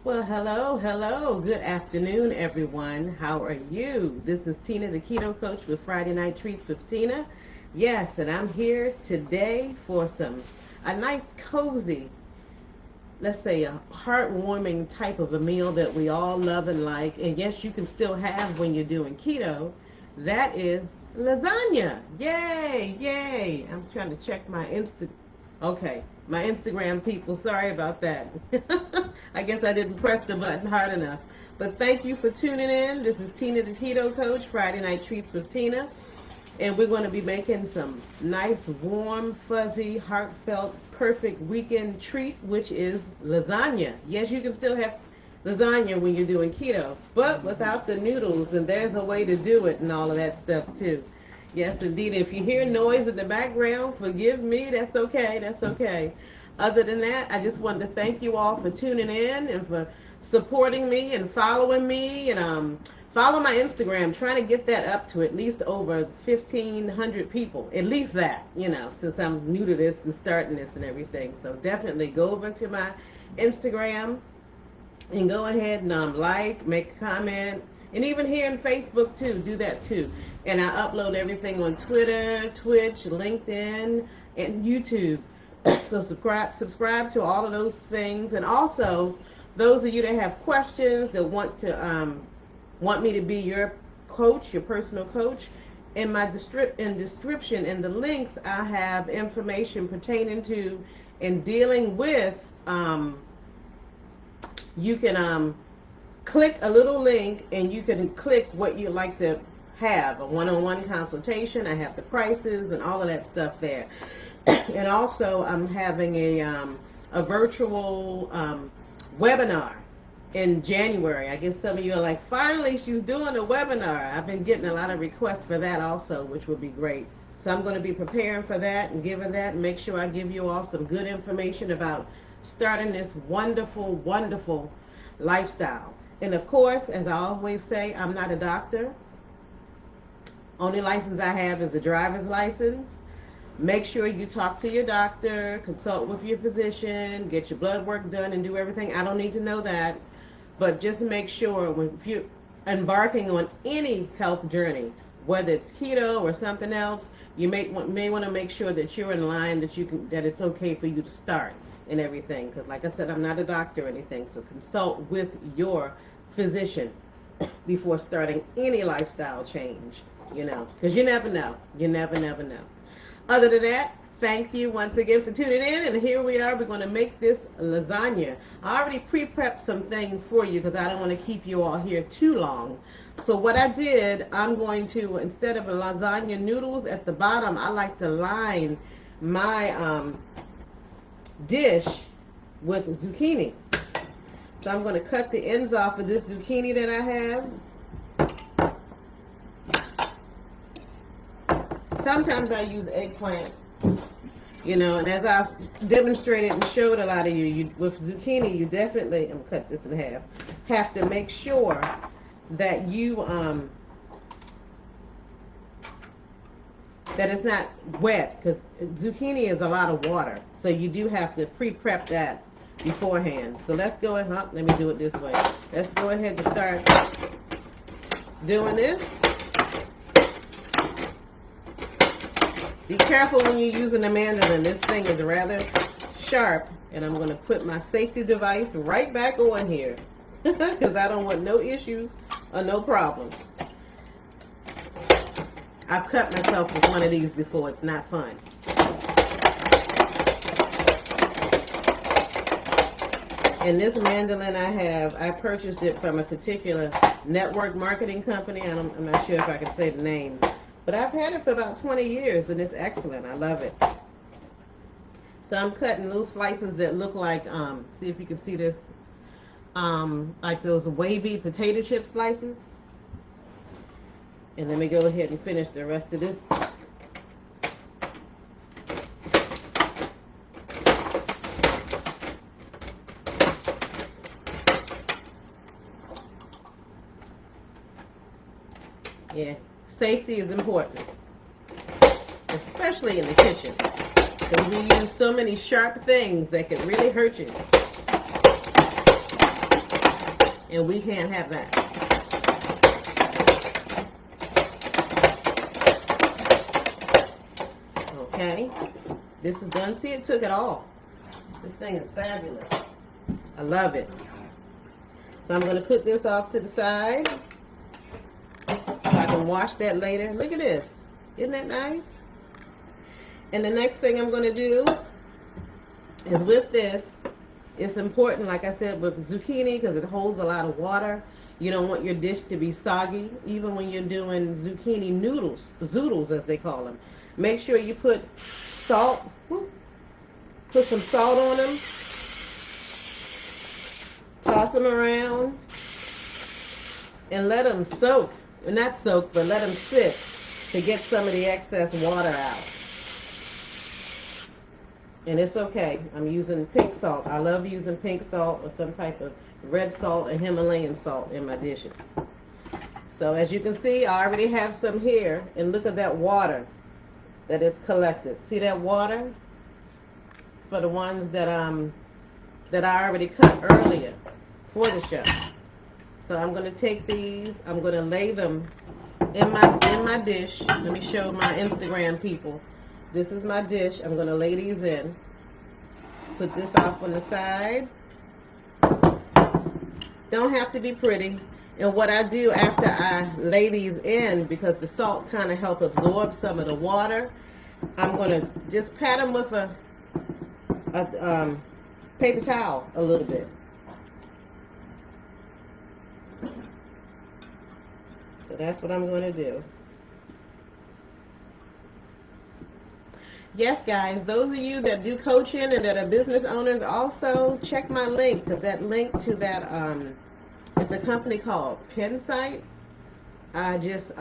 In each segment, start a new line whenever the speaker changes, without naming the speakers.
Well, hello. Good afternoon, everyone. How are you? This is Tina, the Keto Coach with Friday Night Treats with Tina. Yes, and I'm here today for a nice, cozy, let's say a heartwarming type of a meal that we all love and like. And yes, you can still have when you're doing keto. That is lasagna. Yay, yay. I'm trying to check my Okay, my Instagram people, sorry about that. I guess I didn't press the button hard enough. But thank you for tuning in. This is Tina the Keto Coach, Friday Night Treats with Tina. And we're going to be making some nice, warm, fuzzy, heartfelt, perfect weekend treat, which is lasagna. Yes, you can still have lasagna when you're doing keto, but without the noodles, and there's a way to do it and all of that stuff too. Yes, indeed. If you hear noise in the background, forgive me. That's okay. That's okay. Other than that, I just wanted to thank you all for tuning in and for supporting me and following me. And follow my Instagram. Trying to get that up to at least over 1,500 people. At least that, since I'm new to this and starting this and everything. So definitely go over to my Instagram and go ahead and like, make a comment. And even here in Facebook too, do that too. And I upload everything on Twitter, Twitch, LinkedIn, and YouTube. So subscribe to all of those things. And also, those of you that have questions, that want me to be your coach, your personal coach, in my description in the links, I have information pertaining to and dealing with. You can click a little link and you can click what you'd like to have, a one-on-one consultation. I have the prices and all of that stuff there. And also I'm having a virtual webinar in January. I guess some of you are like, finally she's doing a webinar. I've been getting a lot of requests for that also, which would be great. So I'm going to be preparing for that and giving that and make sure I give you all some good information about starting this wonderful, wonderful lifestyle. And of course, as I always say, I'm not a doctor. Only license I have is a driver's license. Make sure you talk to your doctor, consult with your physician, get your blood work done and do everything. I don't need to know that. But just make sure if you're embarking on any health journey, whether it's keto or something else, you may want to make sure that you're in line, that it's okay for you to start and everything. Because like I said, I'm not a doctor or anything. So consult with your physician before starting any lifestyle change, because you never know. You never know. Other than that, thank you once again for tuning in, and here we are. We're going to make this lasagna. I already pre-prepped some things for you because I don't want to keep you all here too long. So what I did, I'm going to, instead of a lasagna noodles at the bottom, I like to line my dish with zucchini. So I'm going to cut the ends off of this zucchini that I have. Sometimes I use eggplant, and as I've demonstrated and showed a lot of you, with zucchini, you definitely, I'm going to cut this in half, have to make sure that you, that it's not wet, because zucchini is a lot of water. So you do have to pre-prep that beforehand. So let's go ahead, let me do it this way. Let's go ahead and start doing this. Be careful when you're using a mandolin. This thing is rather sharp, and I'm going to put my safety device right back on here because I don't want no issues or no problems. I've cut myself with one of these before. It's not fun. And this mandolin I purchased it from a particular network marketing company. I'm not sure if I can say the name. But I've had it for about 20 years, and it's excellent. I love it. So I'm cutting little slices that look like, see if you can see this, like those wavy potato chip slices. And let me go ahead and finish the rest of this. Yeah, safety is important, especially in the kitchen, because we use so many sharp things that can really hurt you. And we can't have that. Okay. This is done. See, it took it all. This thing is fabulous. I love it. So I'm going to put this off to the side so I can wash that later. Look at this. Isn't that nice? And the next thing I'm going to do is with this, it's important, like I said, with zucchini because it holds a lot of water. You don't want your dish to be soggy, even when you're doing zucchini noodles, zoodles as they call them. Make sure you put salt, put some salt on them, toss them around, and let them soak, not soak, but let them sit to get some of the excess water out. And it's okay. I'm using pink salt. I love using pink salt or some type of red salt or Himalayan salt in my dishes. So as you can see, I already have some here, and look at that water that is collected. See that water? For the ones that I already cut earlier for the show. So I'm going to take these, I'm going to lay them in my dish. Let me show my Instagram people. This is my dish. I'm going to lay these in. Put this off on the side. Don't have to be pretty. And what I do after I lay these in, because the salt kind of help absorb some of the water, I'm going to just pat them with a paper towel a little bit. So that's what I'm going to do. Yes, guys, those of you that do coaching and that are business owners, also check my link, because that link to that is a company called Pensight. I just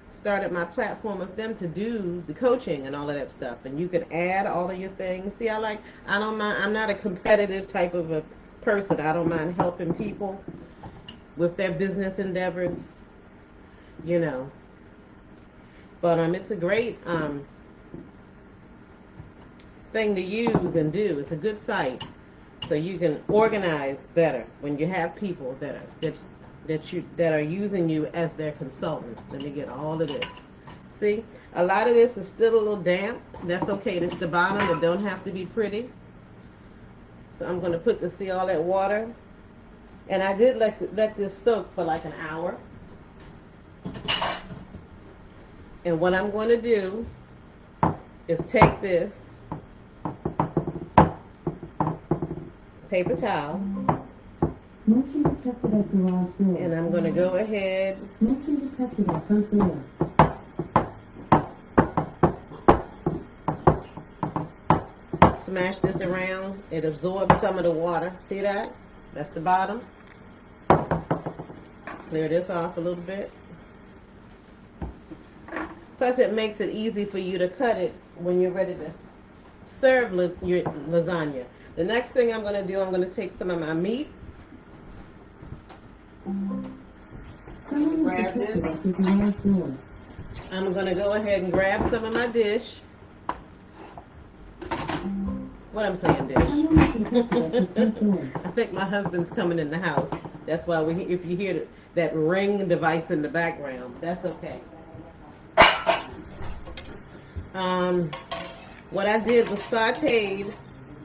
started my platform with them to do the coaching and all of that stuff, and you can add all of your things. See, I don't mind. I'm not a competitive type of a person. I don't mind helping people with their business endeavors, you know. But it's a great thing to use and do. It's a good site, so you can organize better when you have people that are using you as their consultant. Let me get all of this. See, a lot of this is still a little damp. That's okay. It's the bottom. It don't have to be pretty. So I'm going to put see all that water, and I did let this soak for like an hour. And what I'm going to do is take this paper towel,
motion detected at garage door,
and I'm going to go ahead.
Motion detected at front door.
Smash this around. It absorbs some of the water. See that? That's the bottom. Clear this off a little bit. Plus, it makes it easy for you to cut it when you're ready to serve your lasagna. The next thing I'm going to do, I'm going to take some of my meat.
Someone is detected at the garage door.
I'm going to go ahead and grab some of my dish. What I'm saying, dish.
Someone is detected at the front door.
I think my husband's coming in the house. That's why if you hear that ring device in the background, that's okay. What I did was sauteed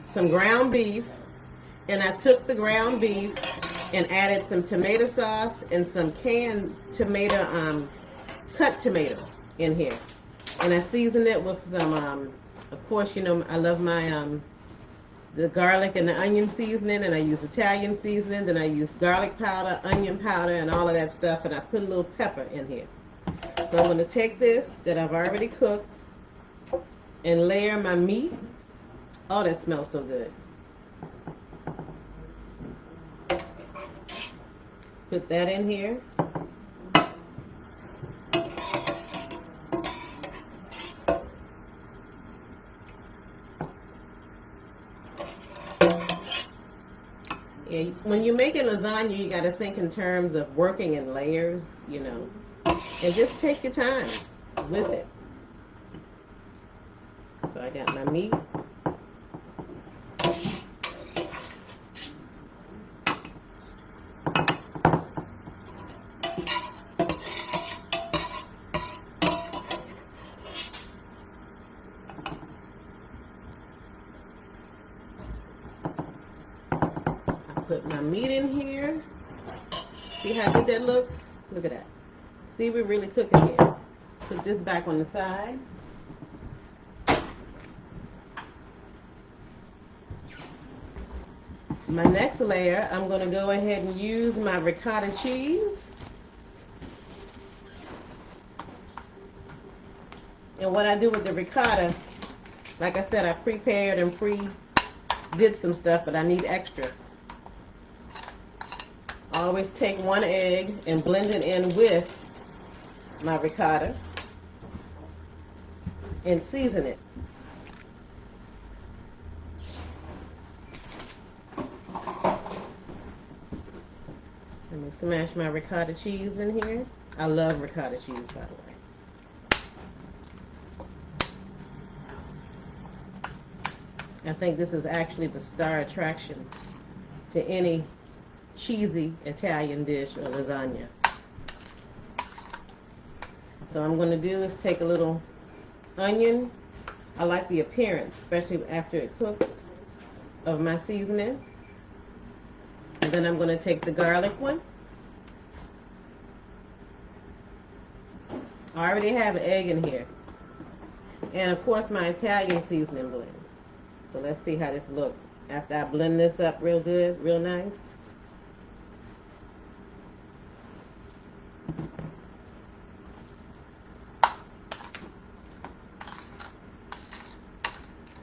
some ground beef, and I took the ground beef and added some tomato sauce and some canned tomato, cut tomato in here, and I seasoned it with some, of course, you know, I love my the garlic and the onion seasoning, and I use Italian seasoning, and I use garlic powder, onion powder, and all of that stuff, and I put a little pepper in here. So I'm going to take this that I've already cooked and layer my meat. Oh, that smells so good. Put that in here. Yeah, when you're making lasagna, you got to think in terms of working in layers, you know, and just take your time with it. So I got my meat. put my meat in here. See how good that looks? Look at that. See, we're really cooking here. Put this back on the side. My next layer, I'm going to go ahead and use my ricotta cheese. And what I do with the ricotta, like I said, I prepared and did some stuff, but I need extra. I always take 1 egg and blend it in with my ricotta and season it. Let me smash my ricotta cheese in here. I love ricotta cheese, by the way. I think this is actually the star attraction to any cheesy Italian dish or lasagna. So what I'm going to do is take a little onion. I like the appearance, especially after it cooks, of my seasoning. And then I'm going to take the garlic one. I already have an egg in here. And of course my Italian seasoning blend. So let's see how this looks after I blend this up real good, real nice.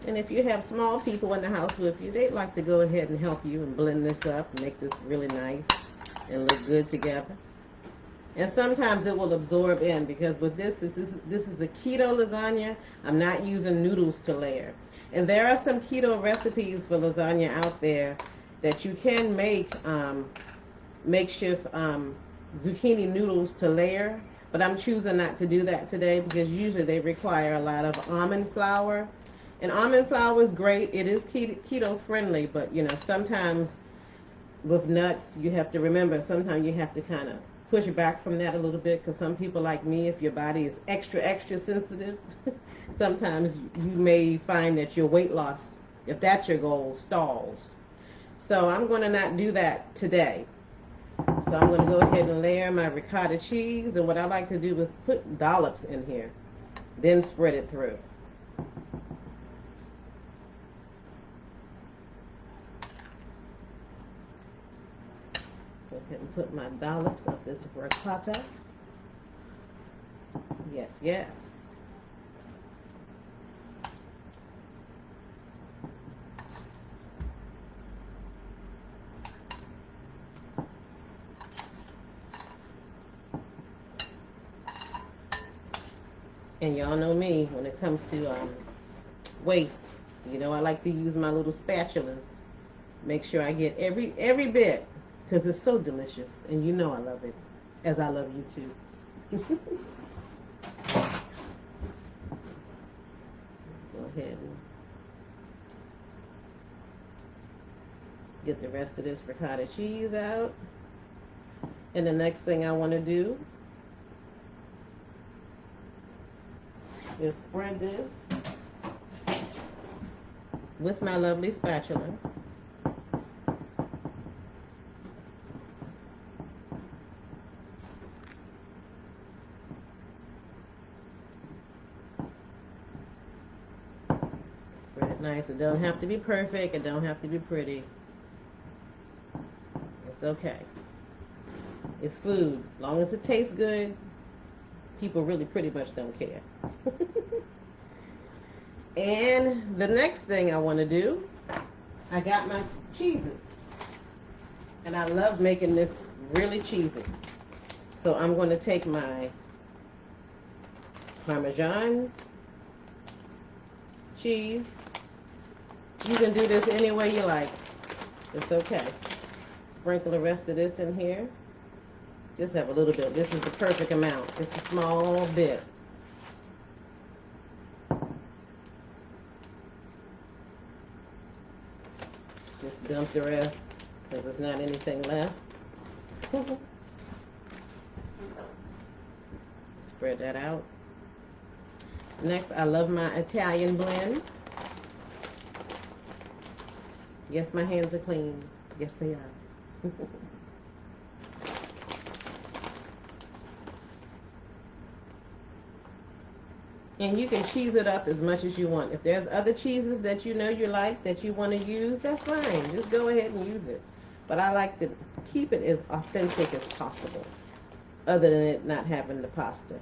And if you have small people in the house with you, they'd like to go ahead and help you and blend this up and make this really nice and look good together. And sometimes it will absorb in, because with this is a keto lasagna. I'm not using noodles to layer. And there are some keto recipes for lasagna out there that you can make makeshift zucchini noodles to layer. But I'm choosing not to do that today because usually they require a lot of almond flour. And almond flour is great. It is keto friendly, but you know, sometimes with nuts, you have to remember, sometimes you have to kind of push back from that a little bit, because some people like me, if your body is extra sensitive, sometimes you may find that your weight loss, if that's your goal, stalls. So I'm going to not do that today. So I'm going to go ahead and layer my ricotta cheese, and what I like to do is put dollops in here, then spread it through. Go ahead and put my dollops of this ricotta. Yes, yes. And y'all know me, when it comes to waste, you know, I like to use my little spatulas. Make sure I get every bit, because it's so delicious, and you know I love it, as I love you too. Go ahead and get the rest of this ricotta cheese out. And the next thing I want to do is spread this with my lovely spatula. Spread it nice. It don't have to be perfect. It don't have to be pretty. It's okay. It's food. As long as it tastes good, people really pretty much don't care. And the next thing I want to do, I got my cheeses. And I love making this really cheesy. So I'm going to take my Parmesan cheese. You can do this any way you like. It's okay. Sprinkle the rest of this in here. Just have a little bit. This is the perfect amount. Just a small bit. Just dump the rest because there's not anything left. Spread that out. Next, I love my Italian blend. Yes, my hands are clean. Yes, they are. And you can cheese it up as much as you want. If there's other cheeses that you know you like that you want to use, that's fine. Just go ahead and use it. But I like to keep it as authentic as possible, other than it not having the pasta.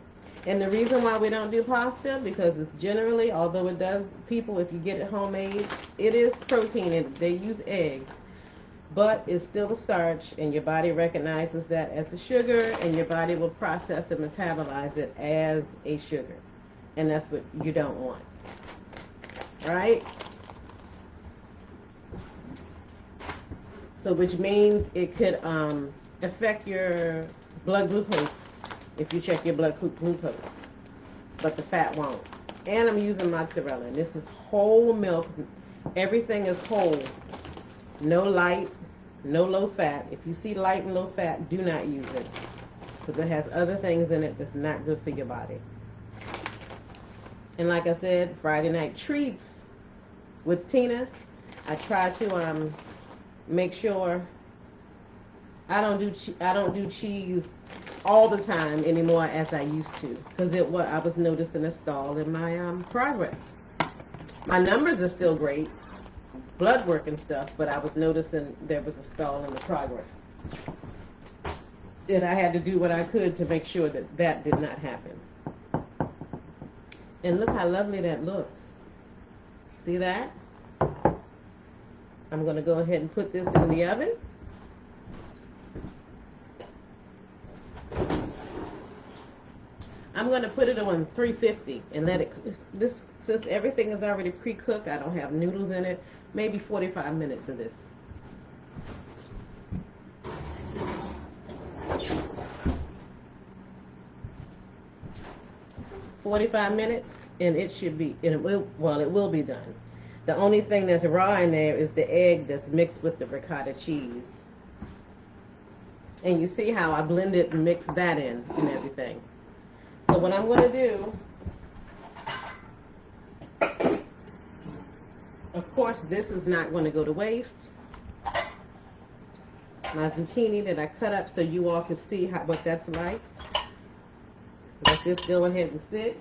And the reason why we don't do pasta, because it's generally, although it does, people, if you get it homemade, it is protein and they use eggs, but it's still a starch, and your body recognizes that as a sugar, and your body will process and metabolize it as a sugar. And that's what you don't want, right? So which means it could affect your blood glucose if you check your blood glucose, but the fat won't. And I'm using mozzarella, and this is whole milk. Everything is whole, no light, no low fat. If you see light and low fat, do not use it, because it has other things in it that's not good for your body. And like I said, Friday night treats with Tina, I try to make sure I don't do cheese all the time anymore as I used to, because I was noticing a stall in my progress. My numbers are still great, blood work and stuff, but I was noticing there was a stall in the progress. And I had to do what I could to make sure that that did not happen. And look how lovely that looks. See that? I'm going to go ahead and put this in the oven. I'm going to put it on 350 and let it, since everything is already pre-cooked, I don't have noodles in it, maybe 45 minutes of this. $45, and it should be, and it will be done. The only thing that's raw in there is the egg that's mixed with the ricotta cheese. And you see how I blended and mixed that in and everything. So what I'm going to do, of course, this is not going to go to waste. My zucchini that I cut up so you all can see what that's like. Let this go ahead and sit.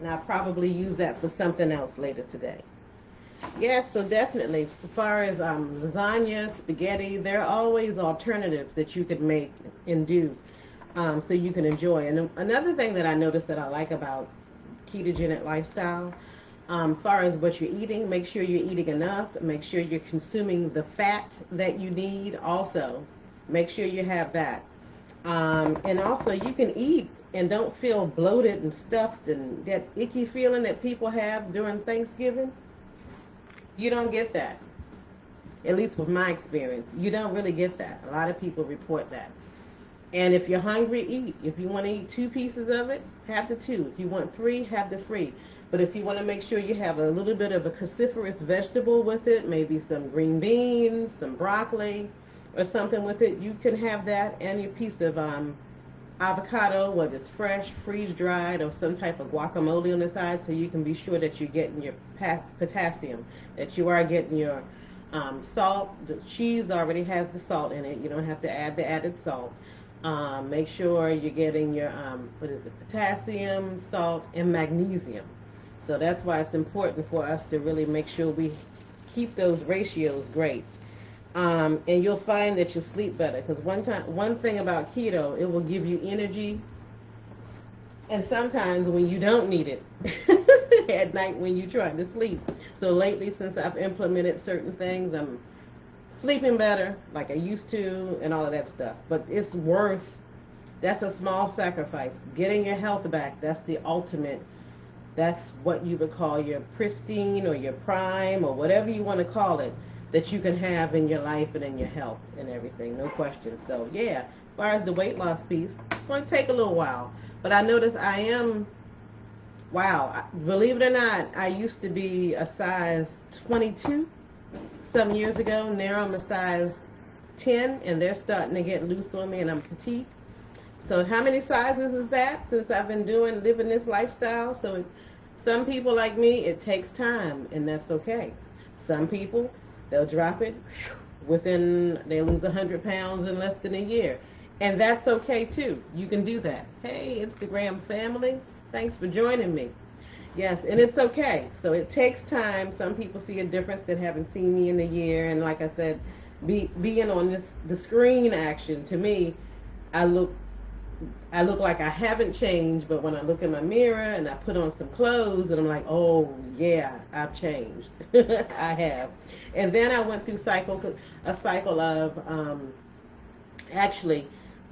And I'll probably use that for something else later today. Yes, so definitely, as far as lasagna, spaghetti, there are always alternatives that you could make and do so you can enjoy. And another thing that I noticed that I like about ketogenic lifestyle, far as what you're eating, make sure you're eating enough, make sure you're consuming the fat that you need also. Make sure you have that. And also you can eat and don't feel bloated and stuffed and that icky feeling that people have during Thanksgiving. You don't get that. At least with my experience. You don't really get that. A lot of people report that. And if you're hungry, eat. If you want to eat 2 pieces of it, have the 2. If you want 3, have the 3. But if you want to make sure you have a little bit of a cruciferous vegetable with it, maybe some green beans, some broccoli, or something with it, you can have that and your piece of avocado, whether it's fresh, freeze-dried, or some type of guacamole on the side, so you can be sure that you're getting your potassium, that you are getting your salt. The cheese already has the salt in it. You don't have to add the added salt. Make sure you're getting your, potassium, salt, and magnesium. So that's why it's important for us to really make sure we keep those ratios great. And you'll find that you'll sleep better, because one thing about keto, it will give you energy, and sometimes when you don't need it at night when you're trying to sleep. So lately, since I've implemented certain things, I'm sleeping better like I used to and all of that stuff. But it's that's a small sacrifice. Getting your health back, that's the ultimate. That's what you would call your pristine or your prime or whatever you want to call it, that you can have in your life and in your health and everything, no question. So yeah, as far as the weight loss piece, it's going to take a little while. But I notice believe it or not, I used to be a size 22 some years ago. Now I'm a size 10, and they're starting to get loose on me, and I'm petite. So how many sizes is that since I've been living this lifestyle? So Some people like me, it takes time, and that's okay. Some people, they'll drop it they lose 100 pounds in less than a year. And that's okay too. You can do that. Hey, Instagram family, thanks for joining me. Yes, and it's okay. So it takes time. Some people see a difference that haven't seen me in a year. And like I said, being on the screen action, to me, I look I look like I haven't changed, but when I look in my mirror and I put on some clothes and I'm like, oh yeah, I've changed. I have. And then I went through a cycle of actually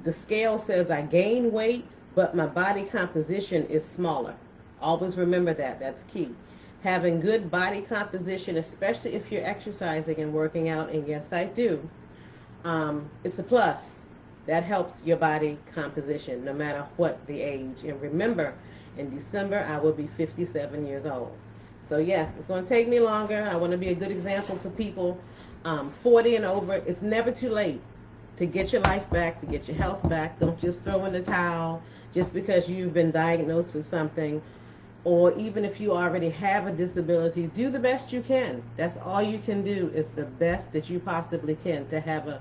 the scale says I gain weight, but my body composition is smaller. Always remember that. That's key. Having good body composition, especially if you're exercising and working out, and yes, I do, it's a plus. That helps your body composition no matter what the age. And remember, in December, I will be 57 years old. So yes, it's going to take me longer. I want to be a good example for people 40 and over. It's never too late to get your life back, to get your health back. Don't just throw in the towel just because you've been diagnosed with something, or even if you already have a disability. Do the best you can. That's all you can do, is the best that you possibly can to have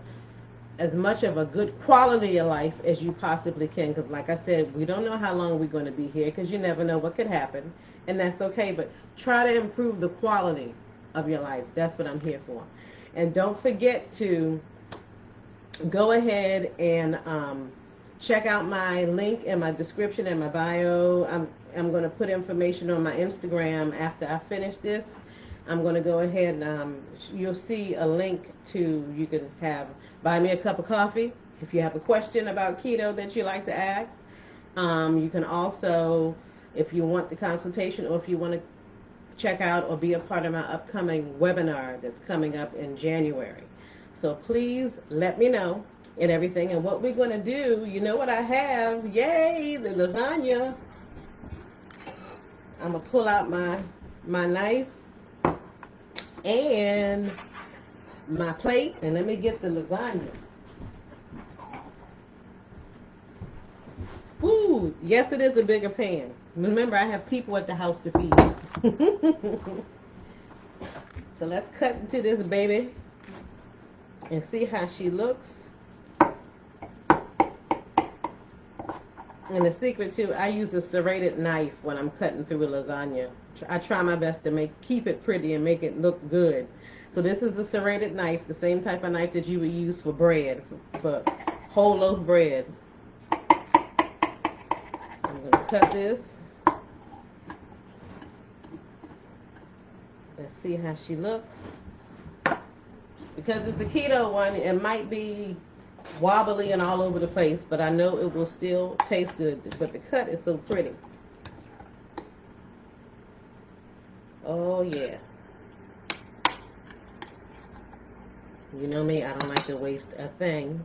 as much of a good quality of life as you possibly can. Because like I said, we don't know how long we're going to be here, because you never know what could happen, and that's okay. But try to improve the quality of your life. That's what I'm here for. And don't forget to go ahead and check out my link in my description and my bio. I'm going to put information on my Instagram after I finish this. I'm going to go ahead and you'll see a link to, you can buy me a cup of coffee if you have a question about keto that you like to ask. You can also, if you want the consultation, or if you want to check out or be a part of my upcoming webinar that's coming up in January. So please let me know and everything. And what we're going to do, you know what I have? Yay, the lasagna. I'm going to pull out my knife and my plate, and let me get the lasagna. Woo! Yes, it is a bigger pan. Remember, I have people at the house to feed. So let's cut into this baby and see how she looks. And the secret too, I use a serrated knife when I'm cutting through a lasagna. I try my best to keep it pretty and make it look good. So this is a serrated knife, the same type of knife that you would use for bread, for whole loaf bread. I'm going to cut this. Let's see how she looks. Because it's a keto one, it might be wobbly and all over the place, but I know it will still taste good. But the cut is so pretty. Oh yeah. You know me, I don't like to waste a thing.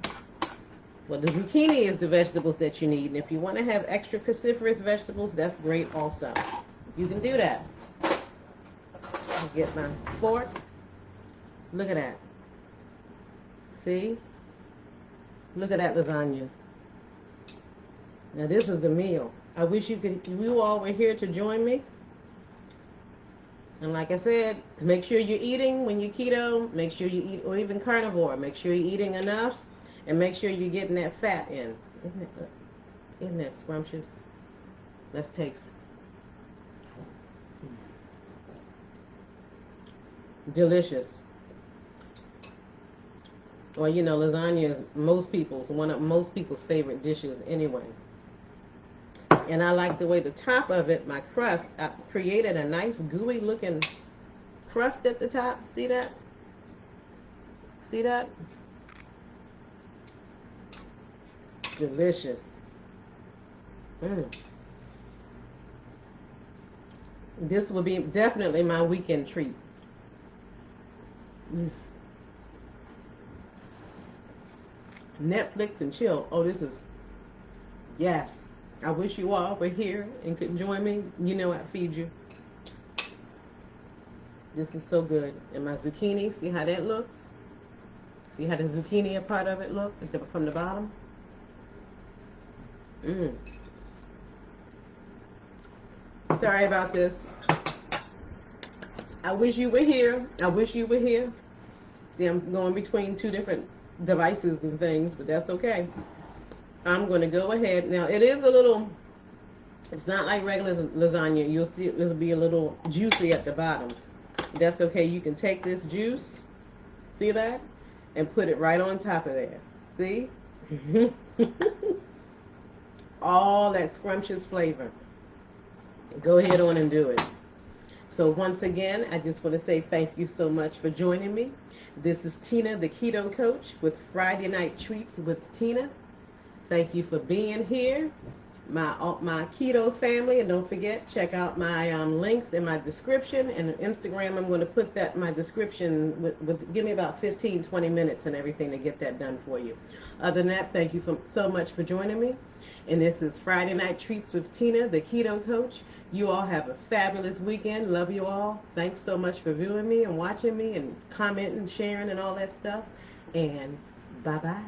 Well, the zucchini is the vegetables that you need. And if you want to have extra cruciferous vegetables, that's great also. You can do that. I'll get my fork. Look at that. See? Look at that lasagna. Now this is the meal. I wish you all were here to join me. And like I said, make sure you're eating when you're keto. Make sure you eat, or even carnivore. Make sure you're eating enough, and make sure you're getting that fat in. Isn't that scrumptious? Let's taste it. Delicious. Well, you know, lasagna is one of most people's favorite dishes anyway. And I like the way the top of it, my crust, I created a nice gooey looking crust at the top. See that? See that? Delicious. This will be definitely my weekend treat. Netflix and chill. Oh, this is, yes. I wish you all were here and could join me. You know I'd feed you. This is so good. And my zucchini, see how that looks? See how the zucchini part of it look from the bottom? Sorry about this. I wish you were here. I wish you were here. See, I'm going between two different devices and things, but that's okay. I'm going to go ahead. Now, it is a little, it's not like regular lasagna. You'll see it'll be a little juicy at the bottom. That's okay. You can take this juice, see that, and put it right on top of there. See? All that scrumptious flavor. Go ahead on and do it. So once again, I just want to say thank you so much for joining me. This is Tina, the Keto Coach, with Friday Night Treats with Tina. Thank you for being here, my keto family. And don't forget, check out my links in my description. And Instagram, I'm going to put that in my description. Give me about 15, 20 minutes and everything to get that done for you. Other than that, thank you so much for joining me. And this is Friday Night Treats with Tina, the Keto Coach. You all have a fabulous weekend. Love you all. Thanks so much for viewing me and watching me and commenting, sharing, and all that stuff. And bye-bye.